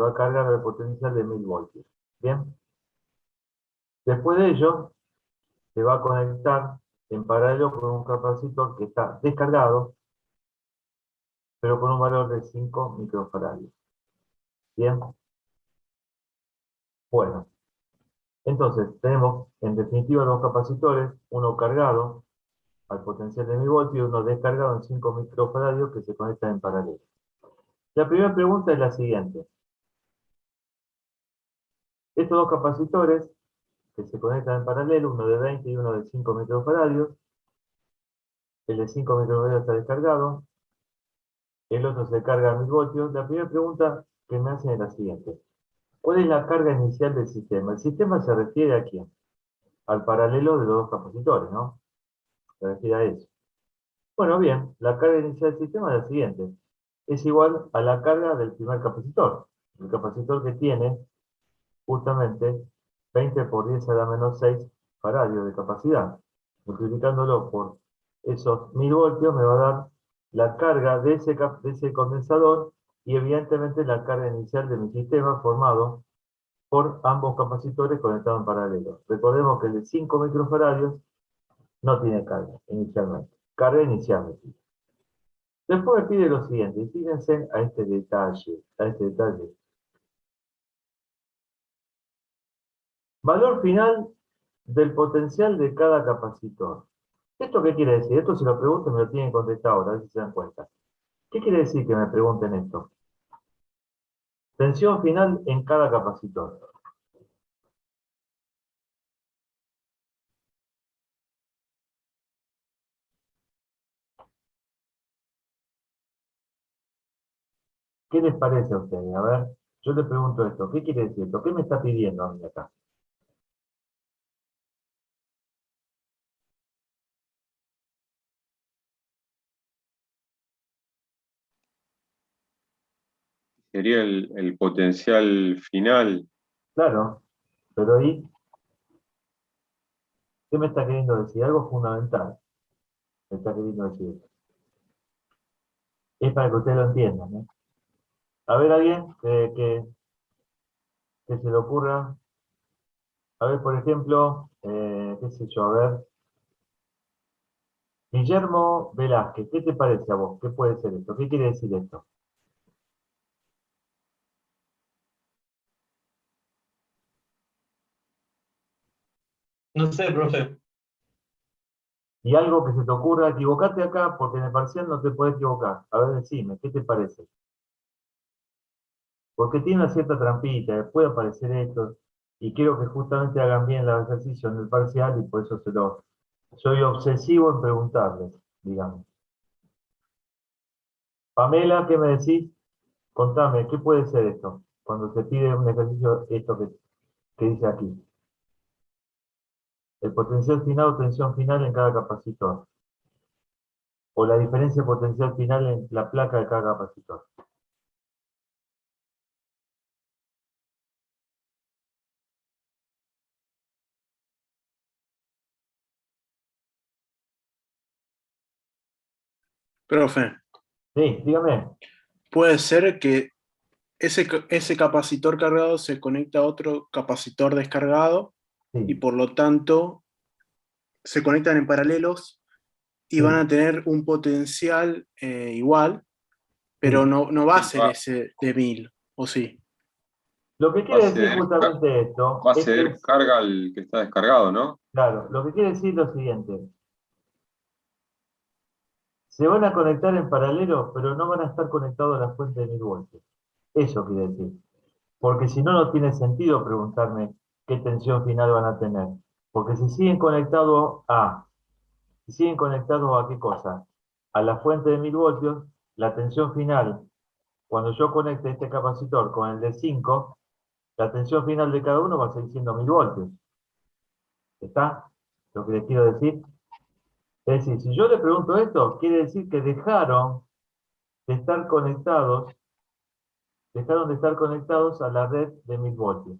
va a cargar al potencial de 1000 voltios. Bien. Después de ello, se va a conectar en paralelo con un capacitor que está descargado, pero con un valor de 5 microfaradios. Bien. Bueno, entonces tenemos en definitiva dos capacitores, uno cargado al potencial de 1000 voltios y uno descargado en 5 microfaradios que se conectan en paralelo. La primera pregunta es la siguiente. Estos dos capacitores que se conectan en paralelo, uno de 20 y uno de 5 microfaradios, el de 5 microfaradios está descargado, el otro se carga a 1000 voltios. La primera pregunta que me hacen es la siguiente. ¿Cuál es la carga inicial del sistema? El sistema se refiere ¿a quién? Al paralelo de los dos capacitores, ¿no? Se refiere a eso. Bueno, bien, la carga inicial del sistema es la siguiente. Es igual a la carga del primer capacitor. El capacitor que tiene justamente 20 por 10 a la menos 6 faradios de capacidad. Multiplicándolo por esos 1000 voltios me va a dar la carga de ese condensador y evidentemente la carga inicial de mi sistema formado por ambos capacitores conectados en paralelo. Recordemos que el de 5 microfaradios no tiene carga inicialmente. Carga inicial. Después me pide lo siguiente, y fíjense a este detalle. Valor final del potencial de cada capacitor. ¿Esto qué quiere decir? Esto si lo pregunto me lo tienen que contestar ahora, a ver si se dan cuenta. ¿Qué quiere decir que me pregunten esto? Tensión final en cada capacitor. ¿Qué les parece a ustedes? A ver, yo les pregunto esto. ¿Qué quiere decir esto? ¿Qué me está pidiendo a mí acá? Sería el potencial final. Claro, pero ahí, ¿qué me está queriendo decir? Algo fundamental. Me está queriendo decir esto. Es para que ustedes lo entiendan, ¿eh? A ver, alguien que se le ocurra. A ver, por ejemplo, qué sé yo, a ver. Guillermo Velázquez, ¿qué te parece a vos? ¿Qué puede ser esto? ¿Qué quiere decir esto? No sé, profe. Y algo que se te ocurra, equivocate acá, porque en el parcial no te puedes equivocar. A ver, decime, ¿qué te parece? Porque tiene una cierta trampita, puede aparecer esto, y quiero que justamente hagan bien los ejercicios en el parcial, y por eso soy obsesivo en preguntarles, digamos. Pamela, ¿qué me decís? Contame, ¿qué puede ser esto? Cuando se pide un ejercicio, esto que dice aquí. El potencial final o tensión final en cada capacitor. O la diferencia potencial final en la placa de cada capacitor. Profe, Sí, dígame. puede ser que ese capacitor cargado se conecta a otro capacitor descargado y Sí, por lo tanto se conectan en paralelos y van sí, a tener un potencial igual, pero sí. no va a Sí, ser ese de 1000, ¿o sí? Lo que va a quiere decir ceder, justamente esto va a es que, ceder carga al que está descargado, ¿no? claro, lo que quiere decir lo siguiente. Se van a conectar en paralelo, pero no van a estar conectados a la fuente de 1000 voltios. Eso quiere decir. Porque si no, no tiene sentido preguntarme qué tensión final van a tener. Porque si siguen conectados a qué cosa? A la fuente de 1000 voltios, la tensión final, cuando yo conecte este capacitor con el de 5, la tensión final de cada uno va a seguir siendo 1000 voltios. ¿Está? Lo que les quiero decir. Es decir, si yo le pregunto esto, quiere decir que de estar conectados, dejaron de estar conectados a la red de 1000 voltios.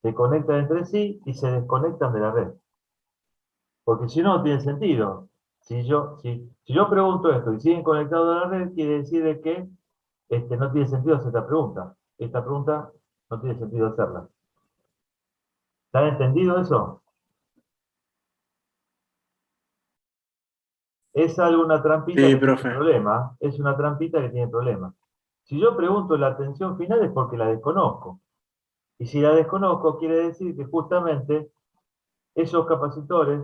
Se conectan entre sí y se desconectan de la red. Porque si no, no tiene sentido. Si yo pregunto esto y siguen conectados a la red, quiere decir de que no tiene sentido hacer esta pregunta. esta pregunta no tiene sentido hacerla. ¿Se han entendido eso? Es alguna trampita Sí, que tiene profe. problema. Es una trampita que tiene problema. Si yo pregunto la tensión final es porque la desconozco. Y si la desconozco, quiere decir que justamente esos capacitores,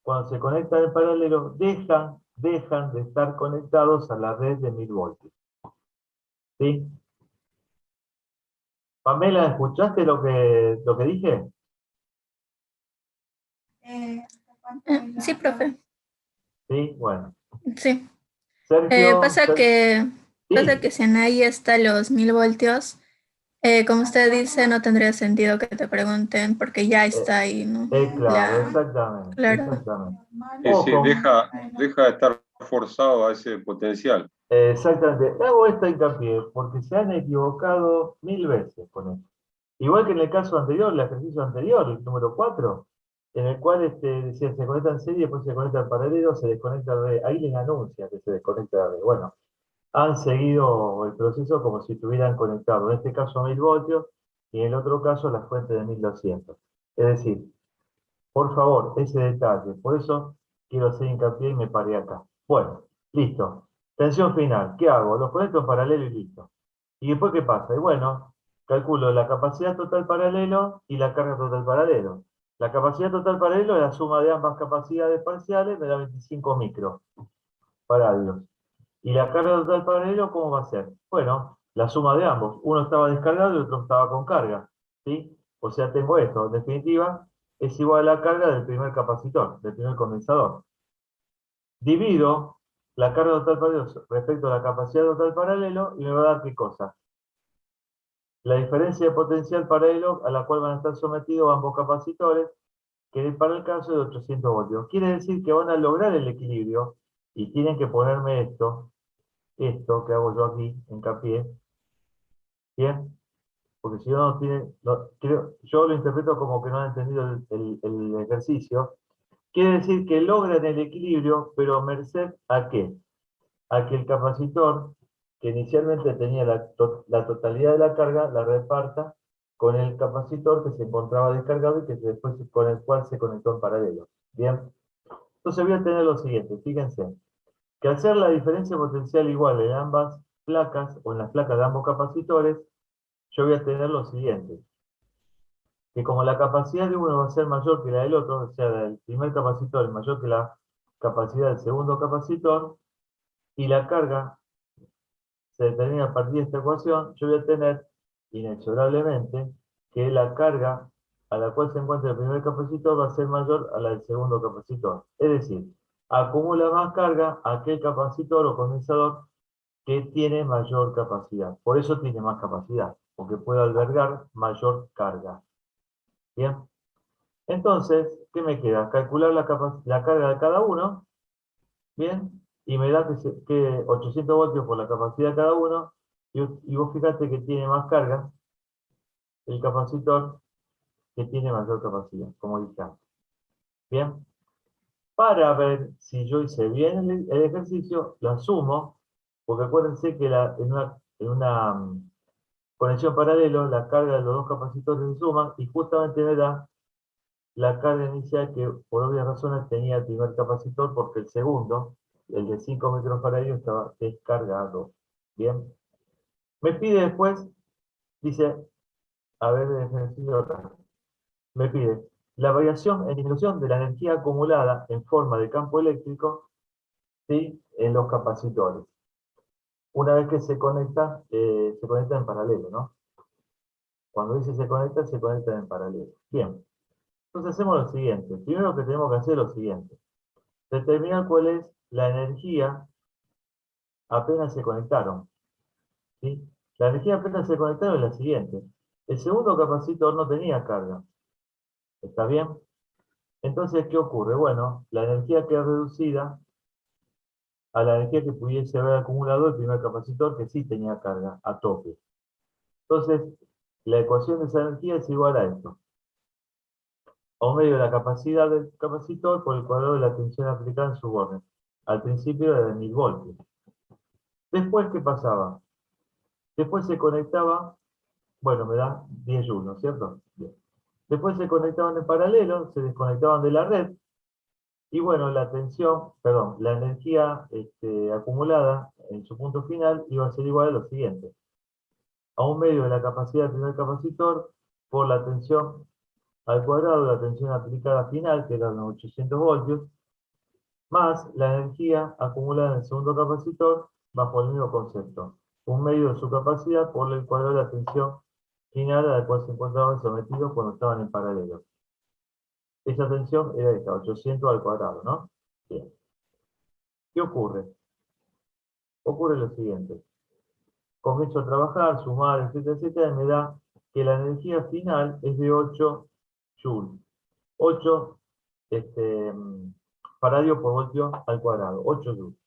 cuando se conectan en paralelo, dejan de estar conectados a la red de 1000 voltios. ¿Sí? Pamela, ¿escuchaste lo que dije? Sí, profe. Sí, bueno. Sí. Sergio, Pasa que sí, si en ahí está los 1000 voltios, como usted dice, no tendría sentido que te pregunten porque ya eh, está ahí, ¿no? claro, exactamente, Claro. exactamente. Sí, sí, Ojo, deja de estar forzado a ese potencial. exactamente. Hago esta hincapié porque se han equivocado 1000 veces con esto. Igual que en el caso anterior, el ejercicio anterior, el número 4, en el cual decía, se conecta en serie, después se conecta en paralelo, se desconecta de red. Ahí les anuncia que se desconecta de red. Bueno, han seguido el proceso como si estuvieran conectados, en este caso a 1000 voltios y en el otro caso la fuente de 1200. Es decir, por favor, ese detalle. Por eso quiero hacer hincapié y me paré acá. Bueno, listo. Tensión final. ¿Qué hago? Los conecto en paralelo y listo. ¿Y después qué pasa? Y bueno, calculo la capacidad total paralelo y la carga total paralelo. La capacidad total paralelo es la suma de ambas capacidades parciales, me da 25 microfaradios. ¿Y la carga total paralelo cómo va a ser? Bueno, la suma de ambos. Uno estaba descargado y otro estaba con carga. ¿Sí? O sea, tengo esto. En definitiva, es igual a la carga del primer capacitor, del primer condensador. Divido la carga total paralelo respecto a la capacidad total paralelo y me va a dar ¿qué cosa? La diferencia de potencial paralelo a la cual van a estar sometidos ambos capacitores, que para el caso de 800 voltios. Quiere decir que van a lograr el equilibrio y tienen que ponerme esto que hago yo aquí, hincapié, ¿bien? Porque si no, yo lo interpreto como que no han entendido el ejercicio. Quiere decir que logran el equilibrio, pero merced ¿a qué? A que el capacitor, que inicialmente tenía la totalidad de la carga, la reparta con el capacitor que se encontraba descargado y que después con el cual se conectó en paralelo. ¿Bien? Entonces voy a tener lo siguiente, fíjense, que al ser la diferencia potencial igual en ambas placas o en las placas de ambos capacitores, yo voy a tener lo siguiente, que como la capacidad de uno va a ser mayor que la del otro, o sea, la del primer capacitor es mayor que la capacidad del segundo capacitor, y la carga se determina a partir de esta ecuación, yo voy a tener inexorablemente que la carga a la cual se encuentra el primer capacitor va a ser mayor a la del segundo capacitor. Es decir, acumula más carga aquel capacitor o condensador que tiene mayor capacidad. Por eso tiene más capacidad, porque puede albergar mayor carga. Bien. Entonces, ¿qué me queda? Calcular la carga de cada uno, ¿bien? Y me da que 800 voltios por la capacidad de cada uno, y vos fíjate que tiene más carga el capacitor que tiene mayor capacidad, como dije antes. Bien, para ver si yo hice bien el ejercicio, la sumo, porque acuérdense que en una conexión paralelo, la carga de los dos capacitores se suman y justamente me da la carga inicial que por obvias razones tenía el primer capacitor porque el segundo, el de 5 microfaradios, estaba descargado. Bien. Me pide después, dice, a ver el ejercicio acá. Me pide la variación en disminución de la energía acumulada en forma de campo eléctrico, ¿sí?, en los capacitores. Una vez que se conecta en paralelo, ¿no? Cuando dice se conecta en paralelo. Bien. Entonces hacemos lo siguiente. Primero que tenemos que hacer lo siguiente. Determinar cuál es la energía apenas se conectaron. ¿Sí? La energía apenas se conectaron es la siguiente. El segundo capacitor no tenía carga. ¿Está bien? Entonces, ¿qué ocurre? Bueno, la energía queda reducida a la energía que pudiese haber acumulado el primer capacitor que sí tenía carga a tope. Entonces, la ecuación de esa energía es igual a esto. A medio de la capacidad del capacitor por el cuadrado de la tensión aplicada en su borde. Al principio era de 1000 voltios. Después, ¿qué pasaba? Después se conectaba bueno, me da 10 joules, ¿no es cierto? Bien. Después se conectaban en paralelo, se desconectaban de la red, y bueno, la energía acumulada en su punto final iba a ser igual a lo siguiente. A un medio de la capacidad del primer capacitor por la tensión al cuadrado de la tensión aplicada final, que eran los 800 voltios, más la energía acumulada en el segundo capacitor bajo el mismo concepto. Un medio de su capacidad por el cuadrado de la tensión final a la cual se encontraban sometidos cuando estaban en paralelo. Esa tensión era esta, 800 al cuadrado, ¿no? Bien. ¿Qué ocurre? Ocurre lo siguiente. Comienzo a trabajar, sumar, etcétera, etcétera, y me da que la energía final es de 8 joules. 8 faradios por voltio al cuadrado, 8 joules.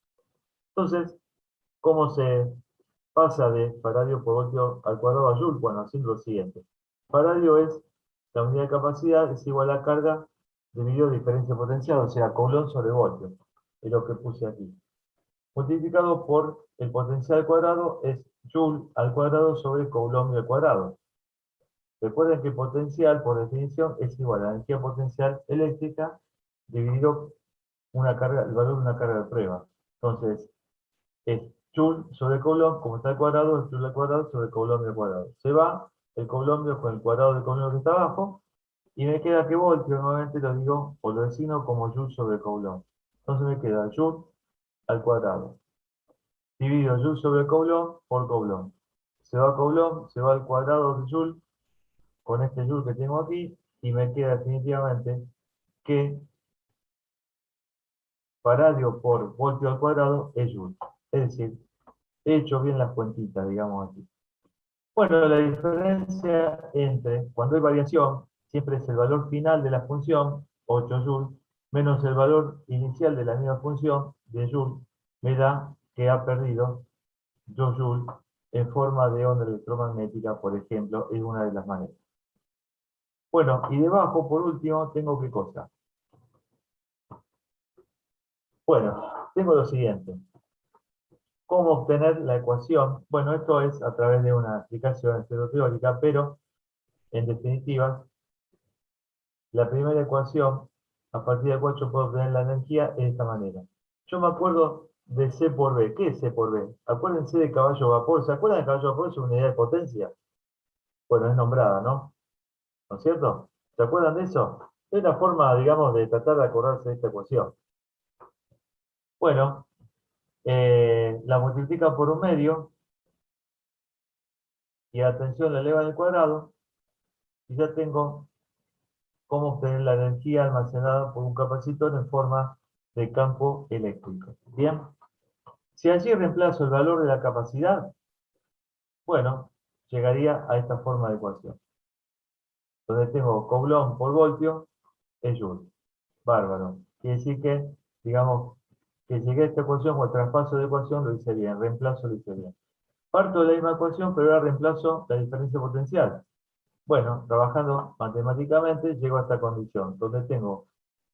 Entonces, ¿cómo se pasa de faradio por voltio al cuadrado a joule? Bueno, haciendo lo siguiente. Faradio es la unidad de capacidad, es igual a carga dividido diferencia potencial, o sea, coulomb sobre voltio. Es lo que puse aquí. Multiplicado por el potencial al cuadrado es joule al cuadrado sobre coulomb al cuadrado. Recuerden que potencial, por definición, es igual a la energía potencial eléctrica dividido el valor de una carga de prueba. Entonces, es joule sobre coulomb, como está al cuadrado, es joule al cuadrado sobre coulomb al cuadrado. Se va el coulomb con el cuadrado del coulomb que está abajo, y me queda que voltio, nuevamente lo digo, o lo designo como joule sobre coulomb. Entonces me queda joule al cuadrado. Divido joule sobre coulomb por coulomb. Se va coulomb, se va al cuadrado de joule, con este joule que tengo aquí, y me queda definitivamente que faradio por voltio al cuadrado es joule. Es decir, he hecho bien las cuentitas, digamos aquí. Bueno, la diferencia entre cuando hay variación, siempre es el valor final de la función, 8 joules, menos el valor inicial de la misma función, de joule, me da que ha perdido 2 joules en forma de onda electromagnética, por ejemplo, es una de las maneras. Bueno, y debajo, por último, tengo ¿qué cosa? Bueno, tengo lo siguiente. ¿Cómo obtener la ecuación? Bueno, esto es a través de una explicación teórica, pero en definitiva, la primera ecuación, a partir de la cual yo puedo obtener la energía, es de esta manera. Yo me acuerdo de C por B. ¿Qué es C por B? Acuérdense de caballo vapor. ¿Se acuerdan de caballo vapor? Es una unidad de potencia. Bueno, es nombrada, ¿no? ¿No es cierto? ¿Se acuerdan de eso? Es la forma, digamos, de tratar de acordarse de esta ecuación. Bueno, la multiplican por un medio, y atención, la elevan al cuadrado, y ya tengo cómo obtener la energía almacenada por un capacitor en forma de campo eléctrico. Bien, si allí reemplazo el valor de la capacidad, bueno, llegaría a esta forma de ecuación, donde tengo coulomb por voltio es joule. Bárbaro. Quiere decir que, digamos, que llegué a esta ecuación o el traspaso de ecuación lo hice bien, reemplazo lo hice bien. Parto de la misma ecuación, pero ahora reemplazo la diferencia potencial. Bueno, trabajando matemáticamente, llego a esta condición, donde tengo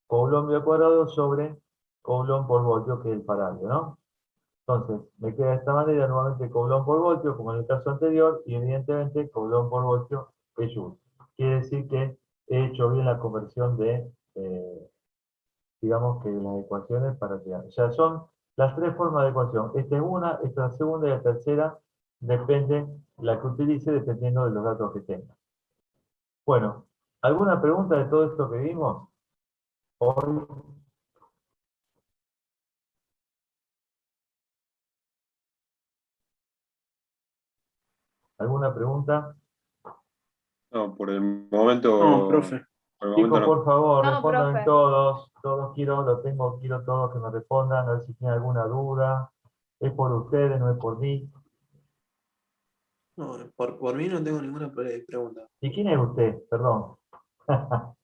coulomb al cuadrado sobre coulomb por voltio, que es el faradio, ¿no? Entonces, me queda de esta manera, nuevamente coulomb por voltio, como en el caso anterior, y evidentemente coulomb por voltio es joule. Quiere decir que he hecho bien la conversión de, digamos que las ecuaciones para que... O sea, son las tres formas de ecuación. Esta es una, esta es la segunda y la tercera, depende la que utilice, dependiendo de los datos que tenga. Bueno, ¿alguna pregunta de todo esto que vimos hoy? ¿Alguna pregunta? No, por el momento, No, profe. por el momento Chicos, no. por favor, No, respondan profe. todos quiero todos que me respondan, a ver si tienen alguna duda. ¿Es por ustedes, no es por mí? No, por mí no tengo ninguna pregunta. ¿Y quién es usted? Perdón. A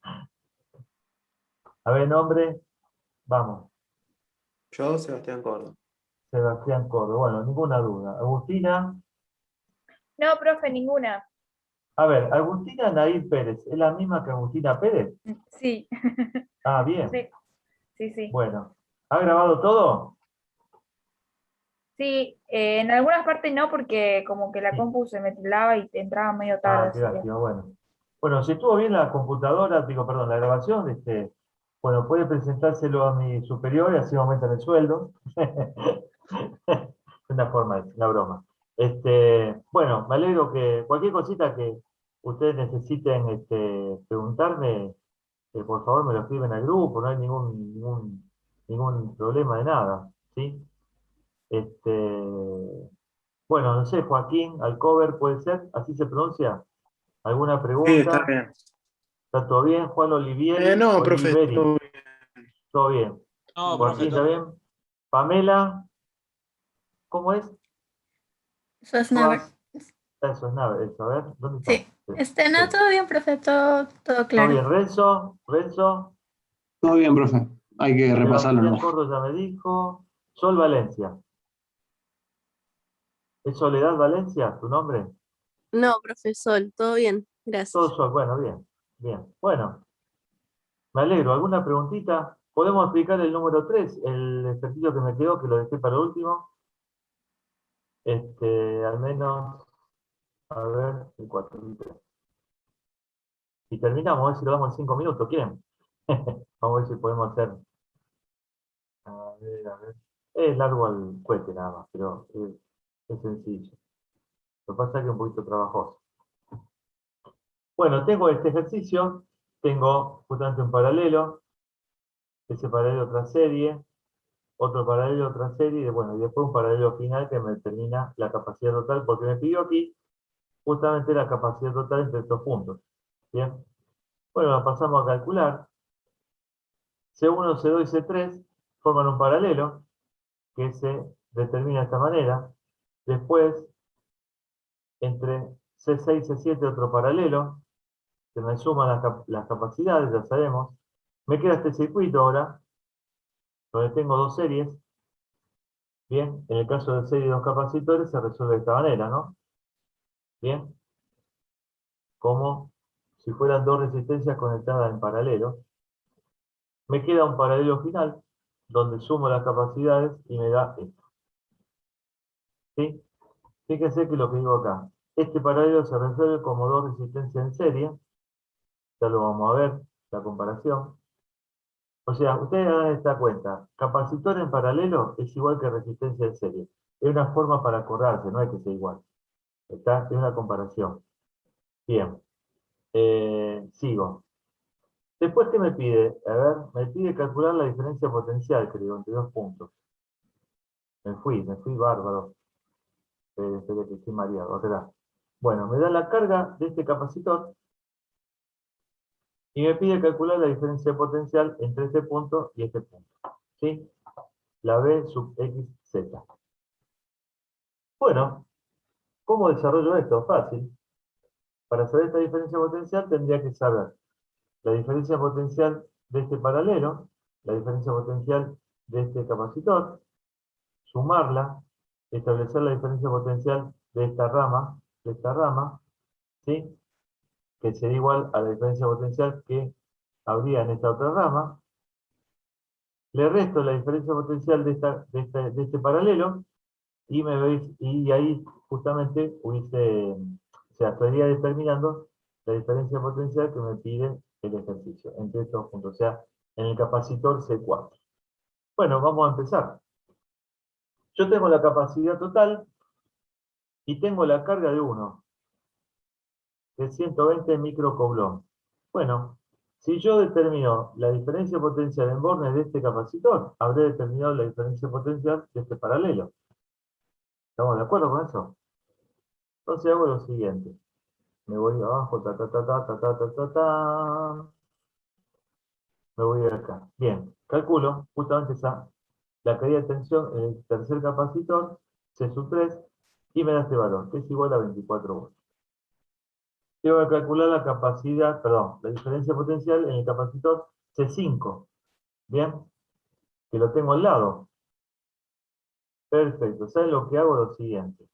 ver, nombre, vamos, Yo, Sebastián Córdoba. Sebastián Córdoba. Bueno, ninguna duda. Agustina, No, profe, ninguna. a ver, Agustina Nair Pérez, ¿es la misma que Agustina Pérez? Sí, Ah, bien. sí, sí, sí. Bueno, ¿ha grabado todo? Sí, en algunas partes no, porque como que la compu se me tildaba y te entraba medio tarde. Ah, qué lástima, bueno. Bueno, si estuvo bien la computadora, digo, perdón, la grabación, bueno, puede presentárselo a mi superior y así aumentan el sueldo. Una forma, una broma. Bueno, me alegro que cualquier cosita que ustedes necesiten preguntarme, por favor me lo escriben al grupo, no hay ningún problema de nada, ¿sí? Bueno, no sé, Joaquín Alcover, ¿puede ser? ¿Así se pronuncia? ¿Alguna Sí, está pregunta? bien. ¿Está todo bien? Juan Olivieri, No, profe, Oliveri, todo todo bien. No, profe, Joaquín, ¿está todo. bien? Pamela, ¿cómo es? Schwarzenegger. Eso es nave, eso, a ver, ¿dónde está? Sí. No, Sí. todo bien, profe, todo ¿Todo claro. bien? Renzo, Todo bien, profe. Hay que repasarlo, Sebastián ¿no? Córdoba ya me dijo, Sol Valencia. ¿Es Soledad Valencia tu nombre? No, profesor, todo bien, Todo gracias. Sol, bueno, bien, bien. Bueno, me alegro. ¿Alguna preguntita? ¿Podemos explicar el número 3, el ejercicio que me quedó, que lo dejé para último? Al menos, a ver, el 4. Y terminamos, a ver si lo damos en 5 minutos, ¿quieren? Vamos a ver si podemos hacer. A ver, a ver. Es largo al cohete nada más, pero es sencillo. Lo que pasa es que es un poquito trabajoso. Bueno, tengo este ejercicio, tengo justamente un paralelo, ese paralelo otra serie, otro paralelo otra serie, y bueno, y después un paralelo final que me determina la capacidad total, porque me pidió aquí justamente la capacidad total entre estos puntos. ¿Bien? Bueno, la pasamos a calcular. C1, C2 y C3 forman un paralelo que se determina de esta manera. Después, entre C6 y C7 otro paralelo, se me suman las capacidades, ya sabemos. Me queda este circuito ahora, donde tengo dos series. Bien, en el caso de serie de dos capacitores se resuelve de esta manera, ¿no? Bien, como si fueran dos resistencias conectadas en paralelo. Me queda un paralelo final, donde sumo las capacidades y me da esto. ¿Sí? Fíjense que lo que digo acá, este paralelo se resuelve como dos resistencias en serie, ya lo vamos a ver, la comparación. O sea, ustedes dan esta cuenta, capacitor en paralelo es igual que resistencia en serie. Es una forma para acordarse, no hay que ser igual. ¿Está? Es una comparación. Bien, sigo. Después, ¿qué me pide? A ver, me pide calcular la diferencia potencial, creo, entre dos puntos. Me fui bárbaro. Espera que estoy mareado, acá. Bueno, me da la carga de este capacitor y me pide calcular la diferencia potencial entre este punto y este punto. ¿Sí? La B sub XZ. Bueno, ¿cómo desarrollo esto? Fácil. Para saber esta diferencia potencial tendría que saber la diferencia potencial de este paralelo, la diferencia potencial de este capacitor, sumarla, establecer la diferencia potencial de esta rama, ¿sí? Que sería igual a la diferencia potencial que habría en esta otra rama. Le resto la diferencia potencial de este paralelo y y ahí justamente o sea, estaría determinando la diferencia potencial que me pide el ejercicio entre estos puntos, o sea, en el capacitor C4. Bueno, vamos a empezar. Yo tengo la capacidad total y tengo la carga de 1, de 120 microcoulomb. Bueno, si yo determino la diferencia potencial en bornes de este capacitor, habré determinado la diferencia potencial de este paralelo. ¿Estamos de acuerdo con eso? Entonces hago lo siguiente. Me voy abajo, me voy acá. Bien, calculo justamente la caída de tensión en el tercer capacitor, C sub 3, y me da este valor, que es igual a 24 voltios. Tengo que calcular la capacidad, perdón, la diferencia potencial en el capacitor C5. Bien, que lo tengo al lado. Perfecto, ¿saben lo que hago? Lo siguiente.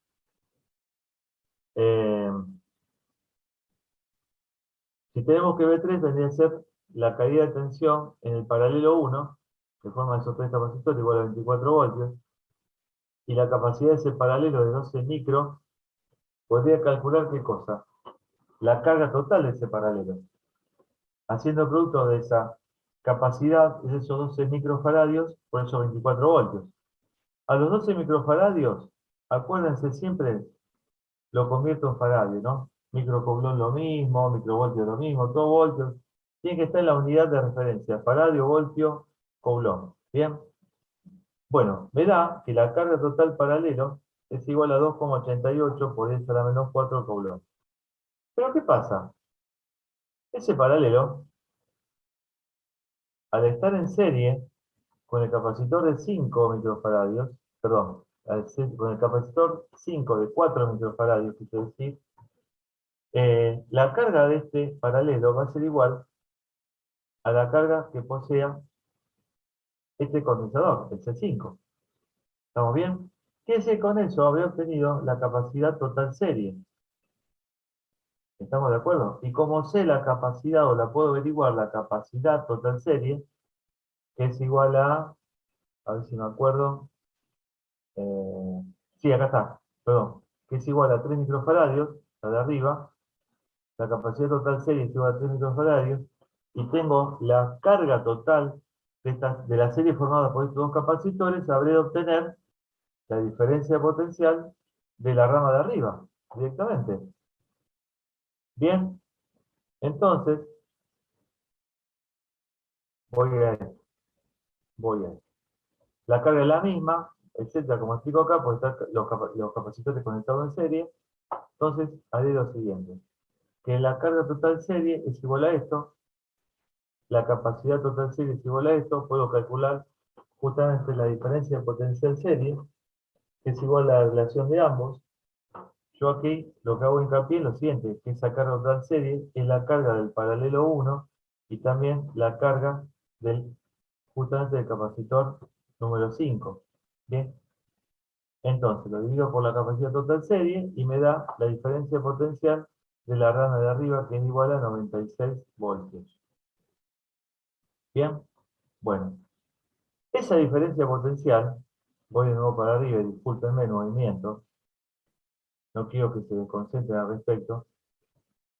Eh, Si tenemos que B3 vendría a ser la caída de tensión en el paralelo 1, que forma esos tres capacitores igual a 24 voltios. y la capacidad de ese paralelo de 12 micro, podría calcular qué cosa, la carga total de ese paralelo, haciendo el producto de esa capacidad de esos 12 microfaradios por esos 24 voltios. A los 12 microfaradios, acuérdense siempre, lo convierto en faradio, ¿no? Microcoulomb lo mismo, microvoltio lo mismo, todo voltios. Tiene que estar en la unidad de referencia, faradio, voltio, coulomb. ¿Bien? Bueno, me da que la carga total paralelo es igual a 2,88 por 10 a la menos 4 coulomb. Pero ¿qué pasa? Ese paralelo, al estar en serie con el capacitor de 5 microfaradios, perdón, con el capacitor 5 de 4 microfaradios, quiero decir, la carga de este paralelo va a ser igual a la carga que posea este condensador, el C5. ¿Estamos bien? ¿Qué sé? Con eso habría obtenido la capacidad total serie. ¿Estamos de acuerdo? Y como sé la capacidad, o la puedo averiguar, la capacidad total serie, que es igual a ver si me acuerdo, sí, acá está, perdón, que es igual a 3 microfaradios, la de arriba, la capacidad total serie es igual a 3 microfaradios, y tengo la carga total de la serie formada por estos dos capacitores, habré de obtener la diferencia potencial de la rama de arriba, directamente. Bien, entonces, voy a esto. La carga es la misma, etcétera, como explico acá, porque están los capacitores conectados en serie. Entonces, haré lo siguiente. Que la carga total serie es igual a esto, la capacidad total serie es igual a esto, puedo calcular justamente la diferencia de potencial serie, que es igual a la relación de ambos. Yo aquí lo que hago hincapié es lo siguiente, que esa carga total serie es la carga del paralelo 1 y también la carga justamente del capacitor número 5. Bien, entonces lo divido por la capacidad total serie y me da la diferencia potencial de la rama de arriba, que es igual a 96 voltios. Bien, bueno, esa diferencia potencial, voy de nuevo para arriba y discúlpenme el movimiento, no quiero que se desconcentren al respecto,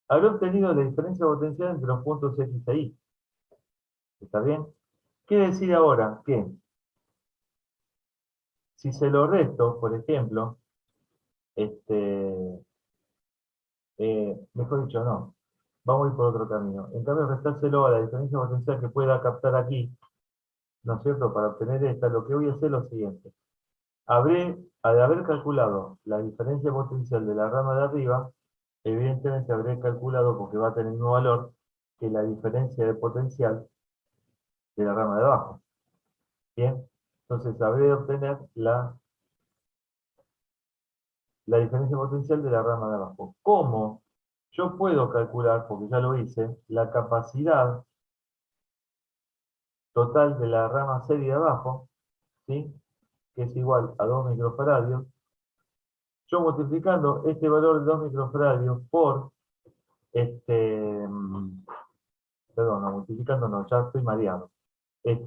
habré obtenido la diferencia potencial entre los puntos X e Y. ¿Está bien? Quiere decir ahora que si se lo resto, por ejemplo, mejor dicho, no, vamos a ir por otro camino. En cambio, restárselo a la diferencia potencial que pueda captar aquí, ¿no es cierto? Para obtener esta, lo que voy a hacer es lo siguiente. Al haber calculado la diferencia potencial de la rama de arriba, evidentemente habré calculado, porque va a tener el mismo valor, que la diferencia de potencial de la rama de abajo. Bien, entonces habré de obtener la diferencia potencial de la rama de abajo. ¿Cómo? Yo puedo calcular, porque ya lo hice, la capacidad total de la rama serie de abajo, ¿sí? Que es igual a 2 microfaradios. Yo multiplicando este valor de 2 microfaradios por, perdón, no, multiplicando no, ya estoy mareado.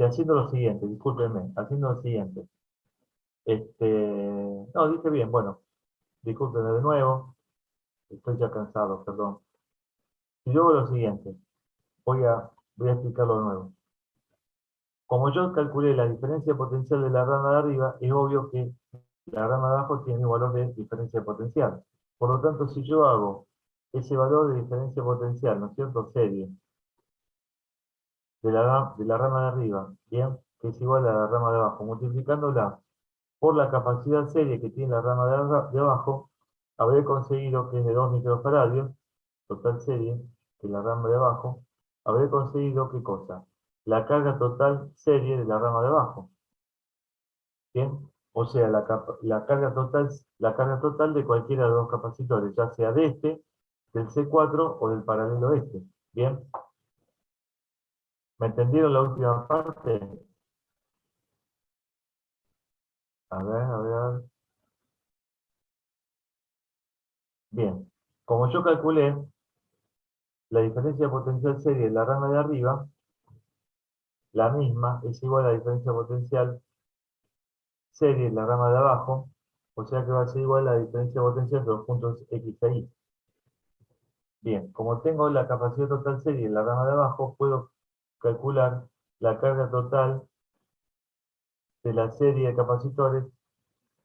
Haciendo lo siguiente, discúlpenme, haciendo lo siguiente. No, dije bien, bueno, discúlpenme de nuevo, estoy ya cansado, perdón. Si yo hago lo siguiente, voy a explicarlo de nuevo. Como yo calculé la diferencia potencial de la rama de arriba, es obvio que la rama de abajo tiene un valor de diferencia potencial. Por lo tanto, si yo hago ese valor de diferencia potencial, ¿no es cierto? Serie de la rama de arriba, ¿bien? Que es igual a la rama de abajo, multiplicándola por la capacidad serie que tiene la rama de abajo, habré conseguido que es de 2 microfaradios, total serie, de la rama de abajo, habré conseguido, ¿qué cosa? La carga total serie de la rama de abajo. ¿Bien? O sea, la carga total de cualquiera de los dos capacitores, ya sea de del C4 o del paralelo este. ¿Bien? ¿Me entendieron la última parte? A ver. Bien. Como yo calculé la diferencia potencial serie de la rama de arriba, la misma es igual a la diferencia potencial serie en la rama de abajo, o sea que va a ser igual a la diferencia de potencia entre los puntos X e Y. Bien, como tengo la capacidad total serie en la rama de abajo, puedo calcular la carga total de la serie de capacitores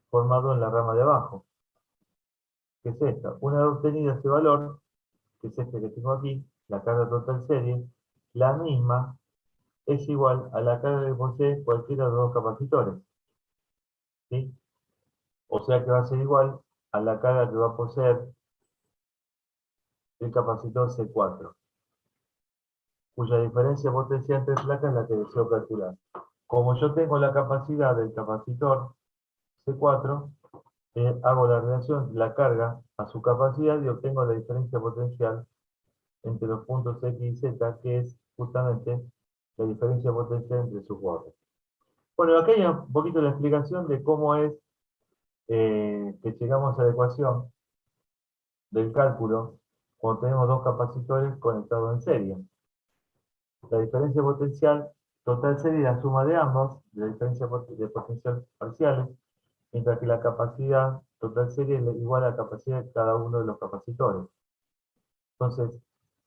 formado en la rama de abajo, que es esta. Una vez obtenido ese valor, que es este que tengo aquí, la carga total serie, la misma es igual a la carga que posee cualquiera de los dos capacitores. ¿Sí? O sea que va a ser igual a la carga que va a poseer el capacitor C4, cuya diferencia potencial entre placas es la que deseo calcular. Como yo tengo la capacidad del capacitor C4, hago la relación de la carga a su capacidad y obtengo la diferencia potencial entre los puntos X y Z, que es justamente la diferencia potencial entre sus bordes. Bueno, acá hay un poquito la explicación de cómo es que llegamos a la ecuación del cálculo cuando tenemos dos capacitores conectados en serie. La diferencia potencial total serie es la suma de ambos, de la diferencia de potencial parciales, mientras que la capacidad total serie es igual a la capacidad de cada uno de los capacitores. Entonces,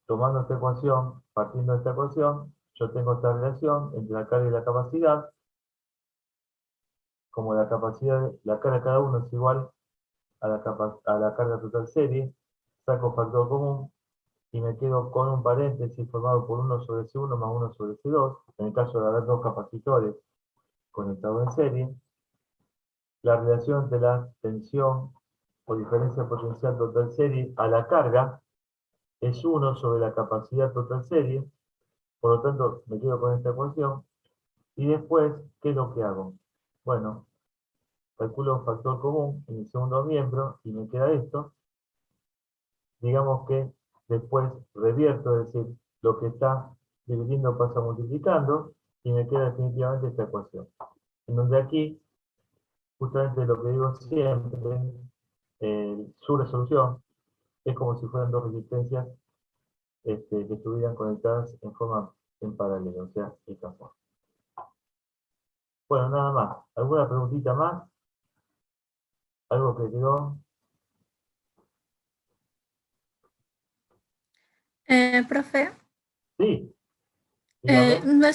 tomando esta ecuación, partiendo de esta ecuación, yo tengo esta relación entre la carga y la capacidad. Como la capacidad, la carga de cada uno es igual a la carga total serie, saco factor común y me quedo con un paréntesis formado por 1 sobre C1 más 1 sobre C2, en el caso de haber dos capacitores conectados en serie. La relación entre la tensión o diferencia potencial total serie a la carga es 1 sobre la capacidad total serie, por lo tanto me quedo con esta ecuación, y después, ¿qué es lo que hago? Bueno, calculo un factor común en el segundo miembro y me queda esto. Digamos que después revierto, es decir, lo que está dividiendo pasa multiplicando y me queda definitivamente esta ecuación. En donde aquí, justamente lo que digo siempre, su resolución es como si fueran dos resistencias que estuvieran conectadas en paralelo, o sea, esta forma. Bueno, nada más. ¿Alguna preguntita más? ¿Algo que quedó? Profe, Sí, dígame.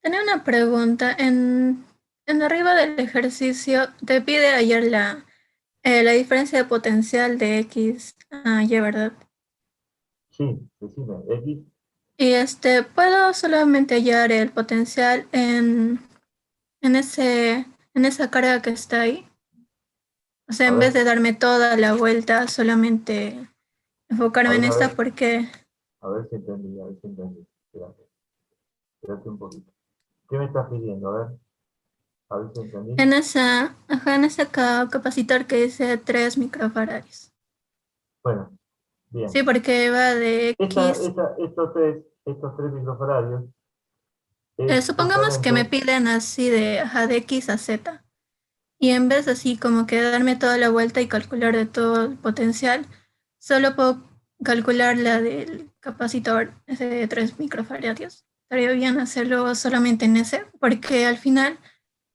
tenía una pregunta. En arriba del ejercicio te pide hallar la diferencia de potencial de X a Y, ¿verdad? Sí, decime. X. Y puedo solamente hallar el potencial en esa carga que está ahí. O sea, A en vez ver, de darme toda la vuelta, solamente a enfocarme en ver, a esta ver. porque A ver si entendí, a ver si entendí. Espérate un poquito. ¿Qué me estás pidiendo? A ver si entendí. en ese capacitor que dice 3 microfaradios. Bueno, bien. Sí, porque va de X. Estos tres microfaradios es Supongamos que me justamente, piden así de X a Z. Y en vez así como que darme toda la vuelta y calcular de todo el potencial, solo puedo calcular la del capacitor ese de 3 microfaradios. Estaría bien hacerlo solamente en ese, porque al final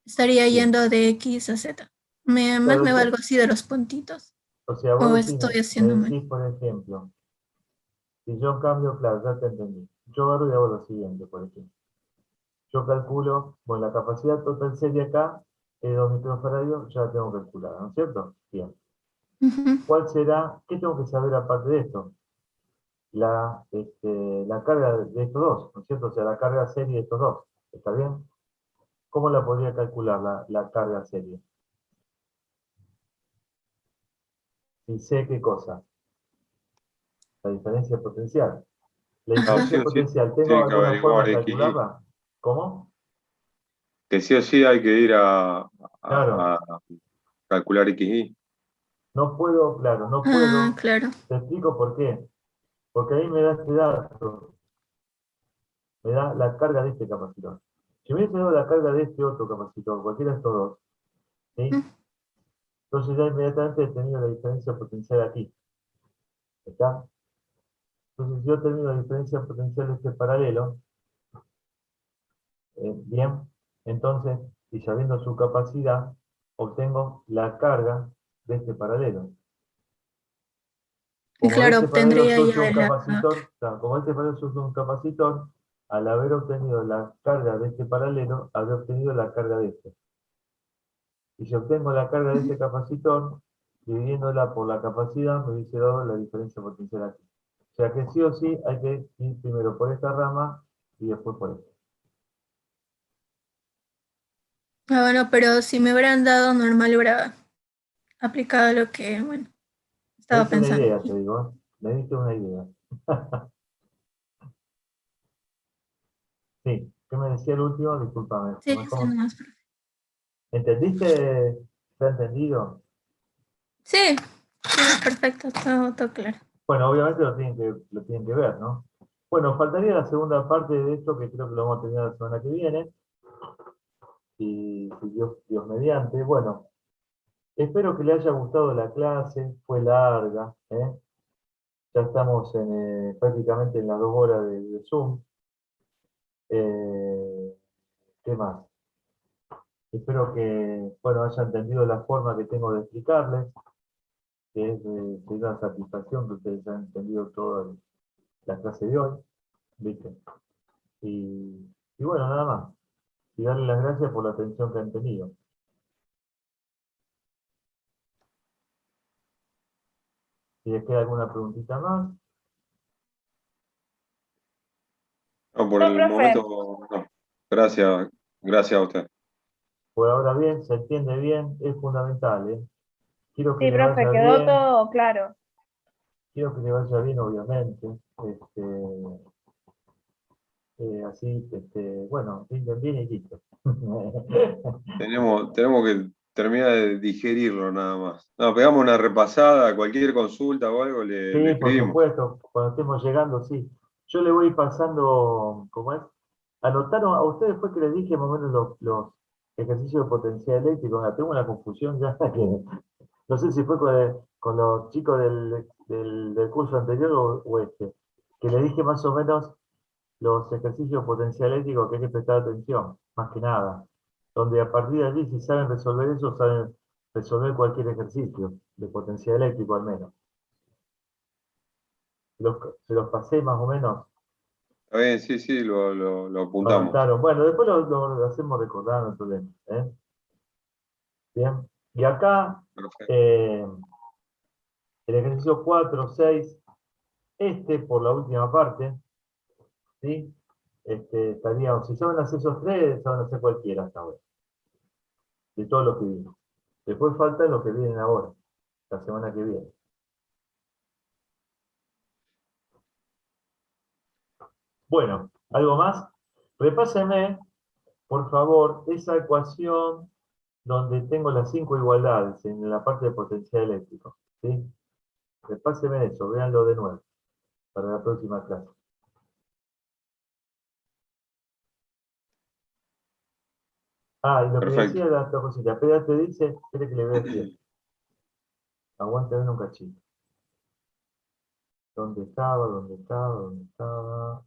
estaría sí. yendo de X a Z. Más Claro, me va algo así de los puntitos. o sea, O vos estoy me haciendo mal. decís, por ejemplo, si yo cambio, claro, ya te entendí. Yo agarro y hago lo siguiente, por ejemplo. Yo calculo, bueno, la capacidad total serie acá, 2 microfaradios, ya la tengo calculada, ¿no es cierto? Bien. Ujú. ¿Cuál será? ¿Qué tengo que saber aparte de esto? La carga de estos dos, ¿no es cierto? O sea, la carga serie de estos dos. ¿Está bien? ¿Cómo la podría calcular la carga serie? Si sé qué cosa, la diferencia potencial. ¿La No, Ajá. sí diferencia o sí potencial, tengo tiene que alguna forma averiguar de X, Y. calcularla? ¿Cómo? Que sí o sí hay que ir Claro, a calcular X, Y. no puedo, claro, no Ah, puedo. claro. Te explico por qué. Porque ahí me da este dato, me da la carga de este capacitor. Si me hubiese dado la carga de este otro capacitor, cualquiera de estos dos, ¿sí? Mm. Entonces ya inmediatamente he tenido la diferencia potencial aquí. ¿Está? Entonces si yo termino la diferencia potencial de este paralelo, bien, entonces, y sabiendo su capacidad, obtengo la carga de este paralelo. Y Como claro, este paralelo obtendría sufre ya un la... capacitor, claro, como este paralelo sufre un capacitor, al haber obtenido la carga de este paralelo, habré obtenido la carga de este. Y si obtengo la carga de este capacitor, dividiéndola por la capacidad, me hubiese dado la diferencia potencial aquí. O sea que sí o sí hay que ir primero por esta rama y después por esta. Ah, bueno, pero si me hubieran dado normal, hubiera aplicado lo que, bueno, Me estaba diste una pensando. idea, te digo, ¿eh? Me diste una idea. Sí, ¿qué me decía el último? Discúlpame. Sí, sí, nomás. ¿Entendiste? ¿Se ha entendido? Sí, sí, perfecto, todo claro. Bueno, obviamente lo tienen que ver, ¿no? Bueno, faltaría la segunda parte de esto, que creo que lo vamos a terminar la semana que viene, y si Dios mediante. Bueno, espero que le haya gustado la clase, fue larga, ¿eh? Ya estamos prácticamente en las 2 horas de Zoom. ¿Qué más? Espero que, bueno, haya entendido la forma que tengo de explicarles, que es de una satisfacción que ustedes hayan entendido toda la clase de hoy, ¿viste? Y bueno, nada más. Y darle las gracias por la atención que han tenido. Si les queda alguna preguntita más, No, por No, el profe. momento, no. Gracias, gracias a usted. por ahora bien, se entiende bien, es fundamental, ¿eh? Quiero que Sí, le profe, vaya quedó bien, todo claro. quiero que le vaya bien, obviamente. Así, bueno, rinden bien y listo. Tenemos que terminar de digerirlo nada más. No, pegamos una repasada, cualquier consulta o algo, le Sí, por escribimos. supuesto, cuando estemos llegando, sí. Yo le voy pasando, ¿cómo es? Anotaron, a ustedes fue que les dije más o menos los ejercicios de potencial eléctrico. Ahora, tengo una confusión ya que no sé si fue con los chicos del curso anterior o este, que les dije más o menos los ejercicios de potencial eléctrico que hay que prestar atención, más que nada. Donde a partir de allí, si saben resolver eso, saben resolver cualquier ejercicio de potencial eléctrico al menos. Se los pasé más o menos, Está bien, sí, sí, lo apuntamos. anotaron. Bueno, después lo hacemos recordando el problema. ¿Eh? Bien. Y acá, Perfecto. eh, el ejercicio 4, 6, por la última parte, ¿sí? Estaríamos, si saben hacer esos tres, saben hacer cualquiera hasta ahora, de todos los que vimos. Después faltan los que vienen ahora, la semana que viene. Bueno, ¿algo más? Repáseme, por favor, esa ecuación donde tengo las 5 igualdades en la parte de potencial eléctrico. ¿Sí? Repáseme eso, véanlo de nuevo para la próxima clase. Ah, y lo que Perfecto. decía la otra cosita, Pedro te dice, espere que le voy a decir, aguante un cachito. ¿Dónde estaba? ¿Dónde estaba? ¿Dónde estaba?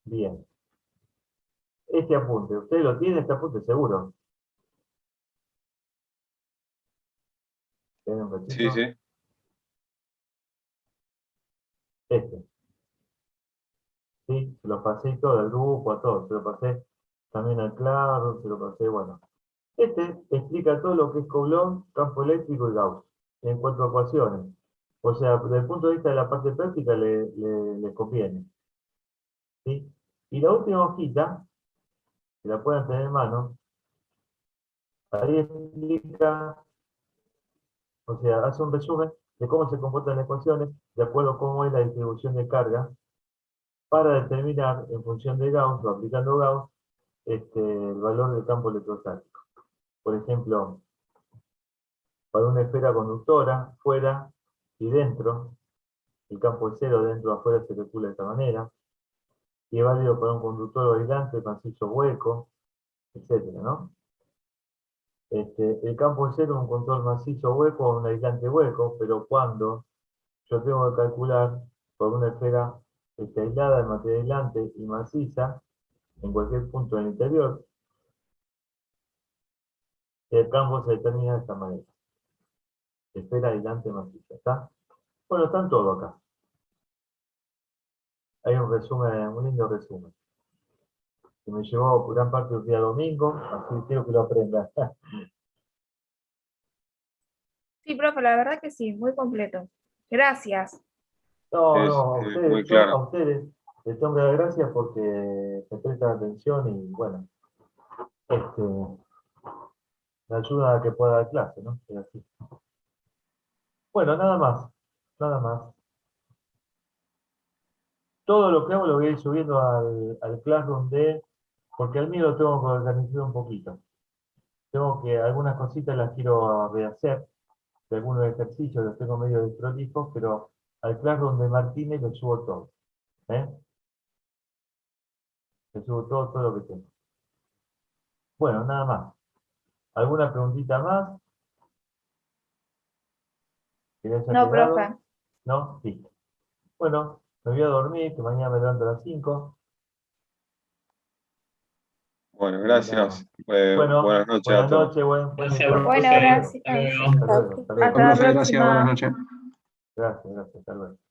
Bien. Este apunte, ¿usted lo tiene este apunte seguro? ¿Tiene un Sí, cachito? sí. Este. ¿Sí? Se lo pasé todo al grupo, a todos. Se lo pasé también al claro, se lo pasé, bueno. Este explica todo lo que es Coulomb, campo eléctrico y Gauss, en cuanto a ecuaciones. O sea, desde el punto de vista de la parte práctica le conviene. ¿Sí? Y la última hojita, que la pueden tener en mano, ahí explica, o sea, hace un resumen de cómo se comportan las ecuaciones, de acuerdo a cómo es la distribución de carga, para determinar, en función de Gauss, o aplicando Gauss, el valor del campo electrostático. Por ejemplo, para una esfera conductora, fuera y dentro, el campo es cero, dentro o afuera se calcula de esta manera, y es válido para un conductor aislante, macizo hueco, etcétera, ¿no? El campo es cero, un conductor macizo hueco o un aislante hueco, pero cuando yo tengo que calcular por una esfera que esté aislada de materia aislante y maciza en cualquier punto del interior. El campo se determina de esta manera. Esfera aislante maciza, ¿está? Bueno, están todo acá. Hay un resumen, un lindo resumen. Que me llevó gran parte del día domingo, así que quiero que lo aprendan. Sí, profe, la verdad que sí, muy completo. Gracias. No, Es, no, a es ustedes, muy yo a claro. ustedes les tengo que dar gracias porque me prestan atención y bueno, me ayuda a que pueda dar clase, ¿no? Es así. Bueno, nada más, nada más. Todo lo que hago lo voy a ir subiendo al Classroom porque al mío lo tengo que organizar un poquito. Tengo que, algunas cositas las quiero rehacer, de algunos ejercicios los tengo medio desprolijos, pero al Classroom de Martínez lo subo todo. ¿Eh? Le subo todo lo que tengo. Bueno, nada más. ¿Alguna preguntita más? ¿Que le haya No, quedado? profe. ¿No? Listo. Bueno, me voy a dormir, que mañana me levanto a las 5. Bueno, Y nada más. gracias. Bueno, Buenas noches a buenas todos. noches, buen Gracias, día. Bueno, profe. gracias. Hasta luego. Hasta luego, hasta luego. Hasta la Profe, gracias, buenas próxima. noches. Gracias, hasta luego.